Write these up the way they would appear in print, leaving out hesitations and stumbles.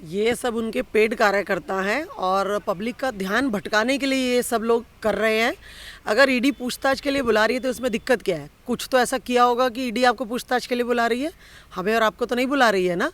ये सब उनके पेड कार्यकर्ता हैं और पब्लिक का ध्यान भटकाने के लिए ये सब लोग कर रहे हैं। अगर ईडी पूछताछ के लिए बुला रही है तो इसमें दिक्कत क्या है? कुछ तो ऐसा किया होगा कि ईडी आपको पूछताछ के लिए बुला रही है, हमें और आपको तो नहीं बुला रही है ना।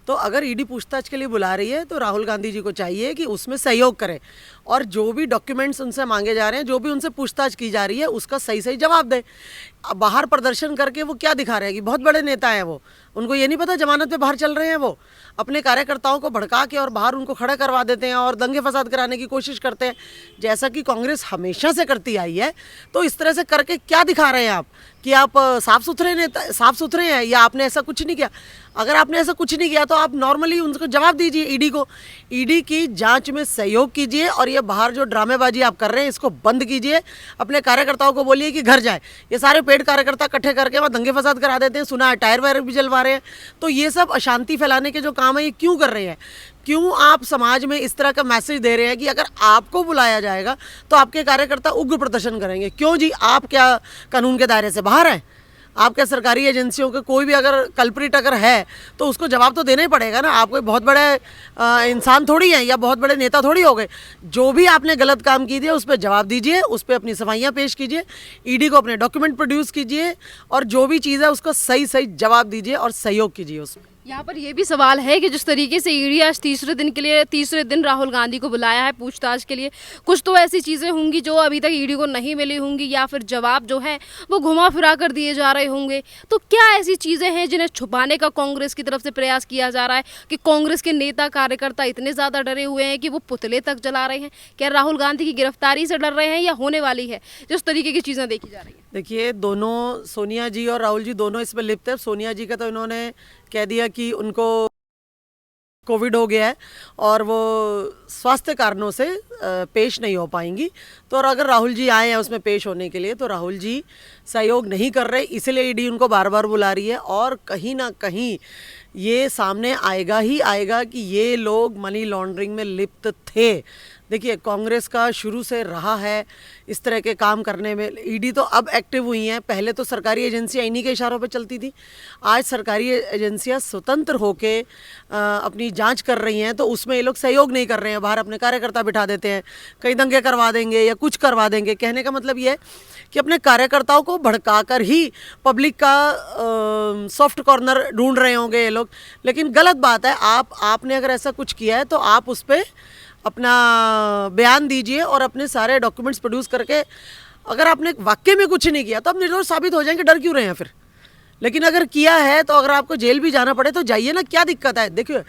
तो अगर ईडी पूछताछ के लिए बुला रही है तो राहुल गांधी जी को चाहिए कि उसमें सहयोग करें और जो भी डॉक्यूमेंट्स उनसे मांगे जा रहे हैं, जो भी उनसे पूछताछ की जा रही है, उसका सही सही जवाब दें। अब बाहर प्रदर्शन करके वो क्या दिखा रहे हैं कि बहुत बड़े नेता हैं वो, उनको ये नहीं पता जमानत पे बाहर चल रहे हैं। वो अपने कार्यकर्ताओं को भड़का के और बाहर उनको खड़ा करवा देते हैं और दंगे फसाद कराने की कोशिश करते हैं, जैसा कि कांग्रेस हमेशा से करती आई है। तो इस तरह से करके क्या दिखा रहे हैं आप कि आप साफ सुथरे हैं, या आपने ऐसा कुछ नहीं किया? अगर आपने ऐसा कुछ नहीं किया तो आप नॉर्मली उनको जवाब दीजिए, ईडी को। ईडी की जांच में सहयोग कीजिए और ये बाहर जो ड्रामेबाजी आप कर रहे हैं इसको बंद कीजिए। अपने कार्यकर्ताओं को बोलिए कि घर जाए। ये सारे पेड कार्यकर्ता इकट्ठे करके वहाँ दंगे फसाद करा देते हैं, सुना है टायर वायर भी जलवा रहे हैं। तो ये सब अशांति फैलाने के जो काम है ये क्यों कर रहे हैं? क्यों आप समाज में इस तरह का मैसेज दे रहे हैं कि अगर आपको बुलाया जाएगा तो आपके कार्यकर्ता उग्र प्रदर्शन करेंगे? क्यों जी, आप क्या कानून के दायरे से बाहर हैं? आपके सरकारी एजेंसियों के कोई भी अगर कल्प्रिट अगर है तो उसको जवाब तो देना ही पड़ेगा ना। आप कोई बहुत बड़े इंसान थोड़ी हैं या बहुत बड़े नेता थोड़ी हो गए। जो भी आपने गलत काम की दिया उस पर जवाब दीजिए, उस पर अपनी सफाइयाँ पेश कीजिए, ईडी को अपने डॉक्यूमेंट प्रोड्यूस कीजिए और जो भी चीज़ है उसका सही सही जवाब दीजिए और सहयोग कीजिए उसमें। यहाँ पर यह भी सवाल है कि जिस तरीके से ईडी आज तीसरे दिन राहुल गांधी को बुलाया है पूछताछ के लिए, कुछ तो ऐसी चीज़ें होंगी जो अभी तक ईडी को नहीं मिली होंगी या फिर जवाब जो है वो घुमा फिरा कर दिए जा रहे होंगे। तो क्या ऐसी चीज़ें हैं जिन्हें छुपाने का कांग्रेस की तरफ से प्रयास किया जा रहा है कि कांग्रेस के नेता कार्यकर्ता इतने ज़्यादा डरे हुए हैं कि वो पुतले तक जला रहे हैं? क्या राहुल गांधी की गिरफ्तारी से डर रहे हैं या होने वाली है जिस तरीके की चीज़ें देखी जा रही है? देखिए, दोनों सोनिया जी और राहुल जी दोनों इसमें लिप्त है। सोनिया जी का तो इन्होंने कह दिया कि उनको कोविड हो गया है और वो स्वास्थ्य कारणों से पेश नहीं हो पाएंगी। तो और अगर राहुल जी आए हैं उसमें पेश होने के लिए तो राहुल जी सहयोग नहीं कर रहे, इसलिए ईडी उनको बार बार बुला रही है। और कहीं ना कहीं ये सामने आएगा ही आएगा कि ये लोग मनी लॉन्ड्रिंग में लिप्त थे। देखिए, कांग्रेस का शुरू से रहा है इस तरह के काम करने में। ईडी तो अब एक्टिव हुई हैं, पहले तो सरकारी एजेंसियां इन्हीं के इशारों पे चलती थी। आज सरकारी एजेंसियां स्वतंत्र होके अपनी जांच कर रही हैं, तो उसमें ये लोग सहयोग नहीं कर रहे हैं। बाहर अपने कार्यकर्ता बिठा देते हैं, कई दंगे करवा देंगे या कुछ करवा देंगे। कहने का मतलब ये है कि अपने कार्यकर्ताओं को भड़काकर ही पब्लिक का सॉफ्ट कॉर्नर ढूंढ रहे होंगे ये लोग। लेकिन गलत बात है। आपने अगर ऐसा कुछ किया है तो आप उस पर अपना बयान दीजिए और अपने सारे डॉक्यूमेंट्स प्रोड्यूस करके, अगर आपने वाकई में कुछ नहीं किया तो आप निर्दोष साबित हो जाएंगे, डर क्यों रहे हैं फिर? लेकिन अगर किया है तो अगर आपको जेल भी जाना पड़े तो जाइए ना, क्या दिक्कत है? देखिए,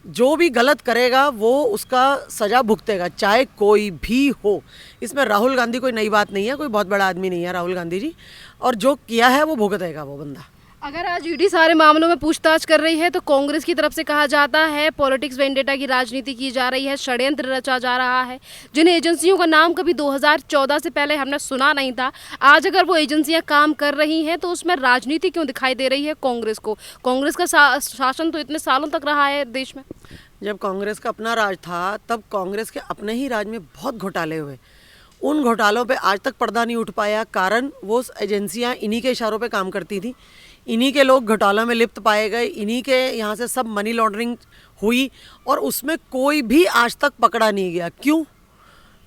जो भी गलत करेगा वो उसका सज़ा भुगतेगा, चाहे कोई भी हो। इसमें राहुल गांधी कोई नई बात नहीं है, कोई बहुत बड़ा आदमी नहीं है राहुल गांधी जी, और जो किया है वो भुगतेगा वो बंदा। अगर आज ईडी सारे मामलों में पूछताछ कर रही है तो कांग्रेस की तरफ से कहा जाता है पॉलिटिक्स वेंडेटा की राजनीति की जा रही है, षड्यंत्र रचा जा रहा है। जिन एजेंसियों का नाम कभी 2014 से पहले हमने सुना नहीं था, आज अगर वो एजेंसियां काम कर रही हैं तो उसमें राजनीति क्यों दिखाई दे रही है कांग्रेस को? कांग्रेस का शासन तो इतने सालों तक रहा है देश में। जब कांग्रेस का अपना राज था तब कांग्रेस के अपने ही राज में बहुत घोटाले हुए। उन घोटालों पे आज तक पर्दा नहीं उठ पाया, कारण वो एजेंसियां इन्हीं के इशारों पे काम करती थी, इन्हीं के लोग घोटालों में लिप्त पाए गए, इन्हीं के यहाँ से सब मनी लॉन्ड्रिंग हुई और उसमें कोई भी आज तक पकड़ा नहीं गया। क्यों?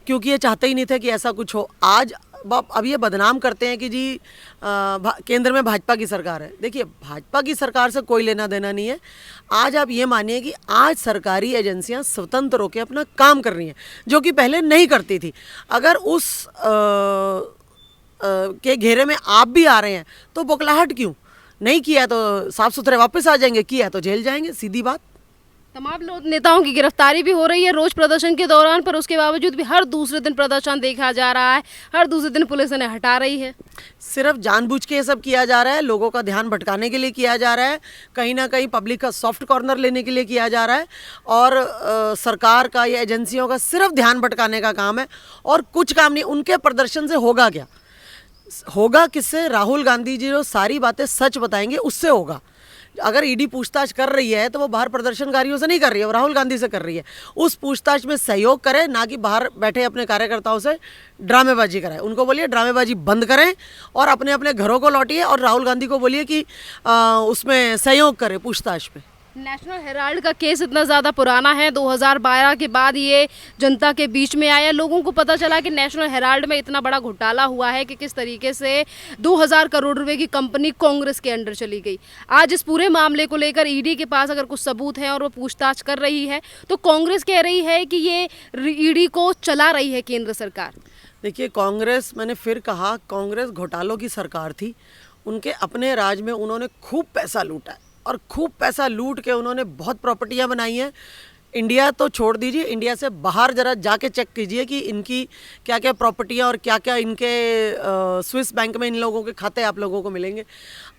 क्योंकि ये चाहते ही नहीं थे कि ऐसा कुछ हो। आज अब ये बदनाम करते हैं कि जी केंद्र में भाजपा की सरकार है। देखिए, भाजपा की सरकार से कोई लेना देना नहीं है। आज आप ये मानिए कि आज सरकारी एजेंसियां स्वतंत्र होकर अपना काम कर रही हैं, जो कि पहले नहीं करती थी। अगर उस के घेरे में आप भी आ रहे हैं तो बौखलाहट क्यों? नहीं किया तो साफ सुथरे वापस आ जाएंगे, किया तो जेल जाएंगे, सीधी बात। तमाम लोग नेताओं की गिरफ्तारी भी हो रही है रोज प्रदर्शन के दौरान, पर उसके बावजूद भी हर दूसरे दिन प्रदर्शन देखा जा रहा है, हर दूसरे दिन पुलिस इन्हें हटा रही है। सिर्फ जानबूझ के ये सब किया जा रहा है, लोगों का ध्यान भटकाने के लिए किया जा रहा है, कहीं ना कहीं पब्लिक का सॉफ्ट कॉर्नर लेने के लिए किया जा रहा है और सरकार का या एजेंसियों का सिर्फ ध्यान भटकाने का काम है और कुछ काम नहीं। उनके प्रदर्शन से होगा क्या? होगा किससे? राहुल गांधी जी जो सारी बातें सच बताएंगे उससे होगा। अगर ईडी पूछताछ कर रही है तो वो बाहर प्रदर्शनकारियों से नहीं कर रही है, वो राहुल गांधी से कर रही है। उस पूछताछ में सहयोग करें, ना कि बाहर बैठे अपने कार्यकर्ताओं से ड्रामेबाजी कराएं। उनको बोलिए ड्रामेबाजी बंद करें और अपने अपने घरों को लौटिए और राहुल गांधी को बोलिए कि उसमें सहयोग करें पूछताछ में। नेशनल हेराल्ड का केस इतना ज़्यादा पुराना है, 2012 के बाद ये जनता के बीच में आया। लोगों को पता चला कि नेशनल हेराल्ड में इतना बड़ा घोटाला हुआ है कि किस तरीके से 2000 करोड़ रुपए की कंपनी कांग्रेस के अंडर चली गई। आज इस पूरे मामले को लेकर ईडी के पास अगर कुछ सबूत हैं और वो पूछताछ कर रही है, तो कांग्रेस कह रही है कि ये ईडी को चला रही है केंद्र सरकार। देखिए, कांग्रेस, मैंने फिर कहा, कांग्रेस घोटालों की सरकार थी। उनके अपने राज में उन्होंने खूब पैसा लूटा है और खूब पैसा लूट के उन्होंने बहुत प्रॉपर्टियां बनाई हैं। इंडिया तो छोड़ दीजिए, इंडिया से बाहर ज़रा जाके चेक कीजिए कि इनकी क्या क्या प्रॉपर्टियां और क्या क्या इनके स्विस बैंक में इन लोगों के खाते आप लोगों को मिलेंगे।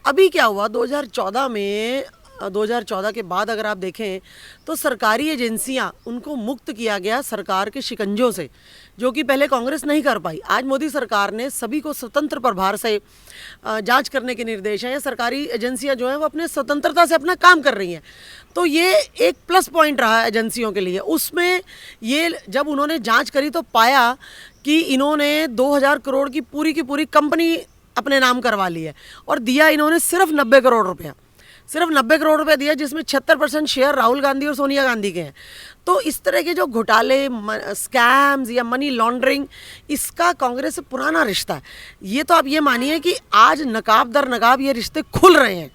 अभी क्या हुआ 2014 में, 2014 के बाद अगर आप देखें तो सरकारी एजेंसियां, उनको मुक्त किया गया सरकार के शिकंजों से, जो कि पहले कांग्रेस नहीं कर पाई। आज मोदी सरकार ने सभी को स्वतंत्र प्रभार से जांच करने के निर्देश हैं। सरकारी एजेंसियां जो हैं वो अपने स्वतंत्रता से अपना काम कर रही हैं, तो ये एक प्लस पॉइंट रहा एजेंसियों के लिए। उसमें ये जब उन्होंने जांच करी तो पाया कि इन्होंने 2000 करोड़ की पूरी कंपनी अपने नाम करवा ली है और दिया इन्होंने सिर्फ 90 करोड़ रुपया, सिर्फ 90 करोड़ रुपए दिया, जिसमें 76% शेयर राहुल गांधी और सोनिया गांधी के हैं। तो इस तरह के जो घोटाले, स्कैम्स या मनी लॉन्ड्रिंग, इसका कांग्रेस से पुराना रिश्ता है। ये तो आप ये मानिए कि आज नकाब दर नकाब ये रिश्ते खुल रहे हैं।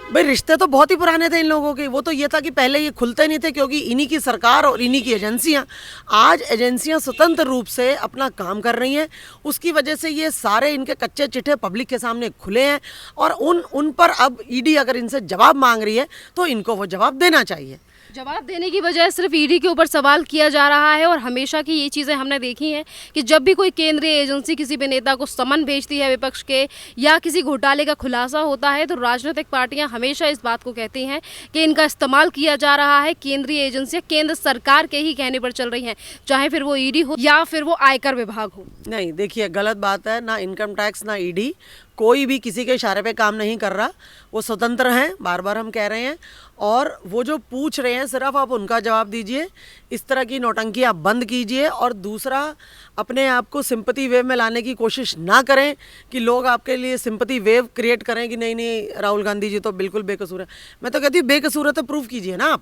भाई, रिश्ते तो बहुत ही पुराने थे इन लोगों के। वो तो ये था कि पहले ये खुलते नहीं थे क्योंकि इन्हीं की सरकार और इन्हीं की एजेंसियां, आज एजेंसियां स्वतंत्र रूप से अपना काम कर रही हैं। उसकी वजह से ये सारे इनके कच्चे चिट्ठे पब्लिक के सामने खुले हैं और उन पर अब ईडी अगर इनसे जवाब मांग रही है तो इनको वो जवाब देना चाहिए। जवाब देने की बजाय सिर्फ ईडी के ऊपर सवाल किया जा रहा है। और हमेशा की ये चीज़ें हमने देखी हैं कि जब भी कोई केंद्रीय एजेंसी किसी भी नेता को समन भेजती है विपक्ष के, या किसी घोटाले का खुलासा होता है, तो राजनीतिक पार्टियां हमेशा इस बात को कहती हैं कि इनका इस्तेमाल किया जा रहा है। केंद्रीय एजेंसियां केंद्र सरकार के ही कहने पर चल रही हैं, चाहे फिर वो ईडी हो या फिर वो आयकर विभाग हो। नहीं, देखिए, गलत बात है। ना इनकम टैक्स ना ईडी, कोई भी किसी के इशारे पे काम नहीं कर रहा। वो स्वतंत्र हैं, बार बार हम कह रहे हैं। और वो जो पूछ रहे हैं सिर्फ आप उनका जवाब दीजिए। इस तरह की नौटंकी आप बंद कीजिए। और दूसरा, अपने आप को सिंपैथी वेव में लाने की कोशिश ना करें कि लोग आपके लिए सिंपैथी वेव क्रिएट करें कि नहीं राहुल गांधी जी तो बिल्कुल बेकसूर है। मैं तो कहती हूँ बेकसूर है तो प्रूव कीजिए ना।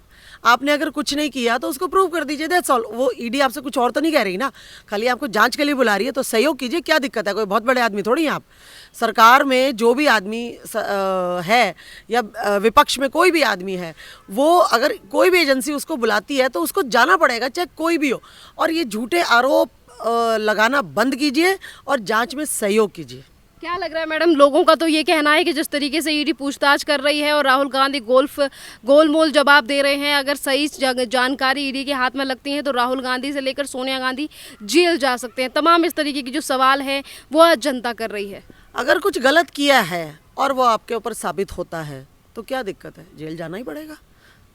आपने अगर कुछ नहीं किया तो उसको प्रूव कर दीजिए, दैट्स ऑल। वो ईडी आपसे कुछ और तो नहीं कह रही ना, खाली आपको जांच के लिए बुला रही है, तो सहयोग कीजिए। क्या दिक्कत है? कोई बहुत बड़े आदमी थोड़ी हैं आप। सरकार में जो भी आदमी है या विपक्ष में कोई भी आदमी है, वो अगर कोई भी एजेंसी उसको बुलाती है तो उसको जाना पड़ेगा, चाहे कोई भी हो। और ये झूठे आरोप लगाना बंद कीजिए और जांच में सहयोग कीजिए। क्या लग रहा है मैडम, लोगों का तो ये कहना है कि जिस तरीके से ईडी पूछताछ कर रही है और राहुल गांधी गोलमोल जवाब दे रहे हैं, अगर सही जानकारी ईडी के हाथ में लगती है तो राहुल गांधी से लेकर सोनिया गांधी जेल जा सकते हैं। तमाम इस तरीके की जो सवाल हैं वो आज जनता कर रही है। अगर कुछ गलत किया है और वो आपके ऊपर साबित होता है तो क्या दिक्कत है? जेल जाना ही पड़ेगा,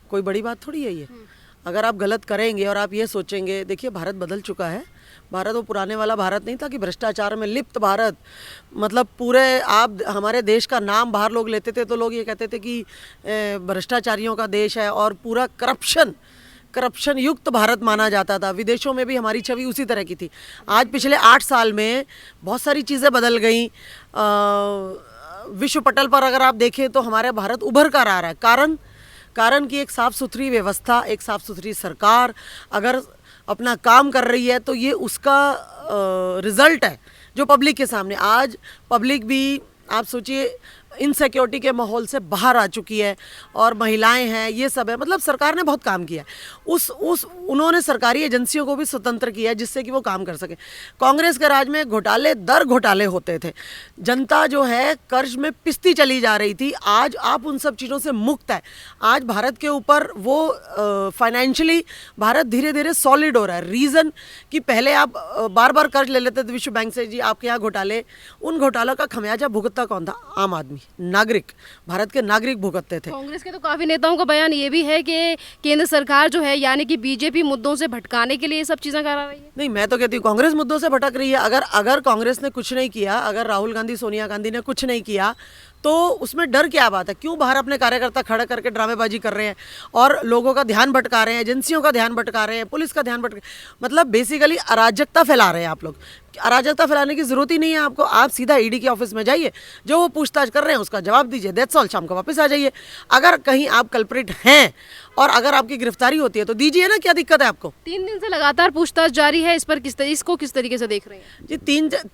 कोई बड़ी बात थोड़ी है ये। अगर आप गलत करेंगे और आप ये सोचेंगे, देखिए भारत बदल चुका है। भारत वो पुराने वाला भारत नहीं था कि भ्रष्टाचार में लिप्त भारत, मतलब पूरे आप हमारे देश का नाम बाहर लोग लेते थे तो लोग ये कहते थे कि भ्रष्टाचारियों का देश है और पूरा करप्शन युक्त भारत माना जाता था। विदेशों में भी हमारी छवि उसी तरह की थी। आज पिछले 8 साल में बहुत सारी चीज़ें बदल गई। विश्व पटल पर अगर आप देखें तो हमारा भारत उभर कर आ रहा है। कारण कि एक साफ़ सुथरी व्यवस्था, एक साफ़ सुथरी सरकार अगर अपना काम कर रही है तो ये उसका रिज़ल्ट है जो पब्लिक के सामने। आज पब्लिक भी, आप सोचिए, इनसिक्योरिटी के माहौल से बाहर आ चुकी है और महिलाएं हैं, ये सब है। मतलब सरकार ने बहुत काम किया है। उन्होंने सरकारी एजेंसियों को भी स्वतंत्र किया है जिससे कि वो काम कर सके। कांग्रेस के राज में घोटाले दर घोटाले होते थे, जनता जो है कर्ज में पिसती चली जा रही थी। आज आप उन सब चीज़ों से मुक्त है। आज भारत के ऊपर वो फाइनेंशियली भारत धीरे धीरे सॉलिड हो रहा है। रीज़न कि पहले आप बार बार कर्ज ले लेते थे विश्व बैंक से, जी आपके यहाँ घोटाले, उन घोटालों का खमियाजा भुगतता कौन था? आम आदमी, नागरिक, भारत के नागरिक भुगतते थे। कांग्रेस के तो काफी नेताओं का बयान ये भी है कि केंद्र सरकार जो है, यानी कि बीजेपी, मुद्दों से भटकाने के लिए ये सब चीजें करा रही है। नहीं, मैं तो कहती हूँ कांग्रेस मुद्दों से भटक रही है। अगर कांग्रेस ने कुछ नहीं किया, अगर राहुल गांधी, सोनिया गांधी ने कुछ नहीं किया तो उसमें डर क्या बात है? क्यों बाहर अपने कार्यकर्ता खड़ा करके ड्रामेबाजी कर रहे हैं और लोगों का ध्यान भटका रहे हैं, एजेंसियों का ध्यान भटका रहे हैं, पुलिस का ध्यान भटका, मतलब बेसिकली अराजकता फैला रहे हैं आप लोग। अराजकता फैलाने की जरूरत ही नहीं है आपको, आप सीधा ईडी के ऑफिस में जाइए, जो वो पूछताछ कर रहे हैं उसका जवाब दीजिए, दैट्स ऑल, शाम को वापस आ जाइए। अगर कहीं आप कल्प्रिट हैं और अगर आपकी गिरफ्तारी होती है तो दीजिए ना, क्या दिक्कत है आपको? 3 दिन से लगातार पूछताछ जारी है, इस पर इसको किस तरीके से देख रहे हैं? जी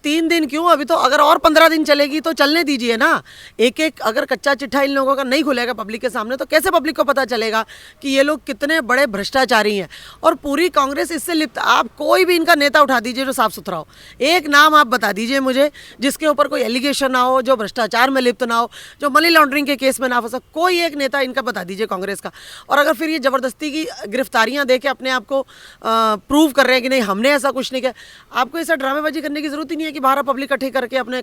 तीन दिन क्यों, अभी तो अगर और 15 दिन चलेगी तो चलने दीजिए ना। एक एक अगर कच्चा चिट्ठा इन लोगों का नहीं खुलेगा पब्लिक के सामने तो कैसे पब्लिक को पता चलेगा कि ये लोग कितने बड़े भ्रष्टाचारी हैं। और पूरी कांग्रेस इससे लिप्त, आप कोई भी इनका नेता उठा दीजिए जो साफ सुथरा हो, एक नाम आप बता दीजिए मुझे जिसके ऊपर कोई एलिगेशन ना हो, जो भ्रष्टाचार में लिप्त ना हो, जो मनी लॉन्ड्रिंग के केस में ना फंसा, कोई एक नेता इनका बता दीजिए कांग्रेस का। और अगर फिर ये जबरदस्ती की गिरफ्तारियां दे के अपने आप को प्रूव कर रहे हैं कि नहीं हमने ऐसा कुछ नहीं किया, आपको ऐसा ड्रामेबाजी करने की जरूरत ही नहीं है कि बाहर पब्लिक इकट्ठी करके अपने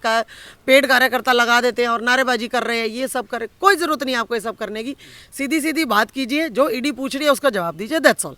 पेड कार्यकर्ता लगा देते हैं और नारेबाजी कर रहे हैं, ये सब कर, कोई जरूरत नहीं है आपको ये सब करने की। सीधी सीधी बात कीजिए, जो ईडी पूछ रही है उसका जवाब दीजिए, दैट्स ऑल।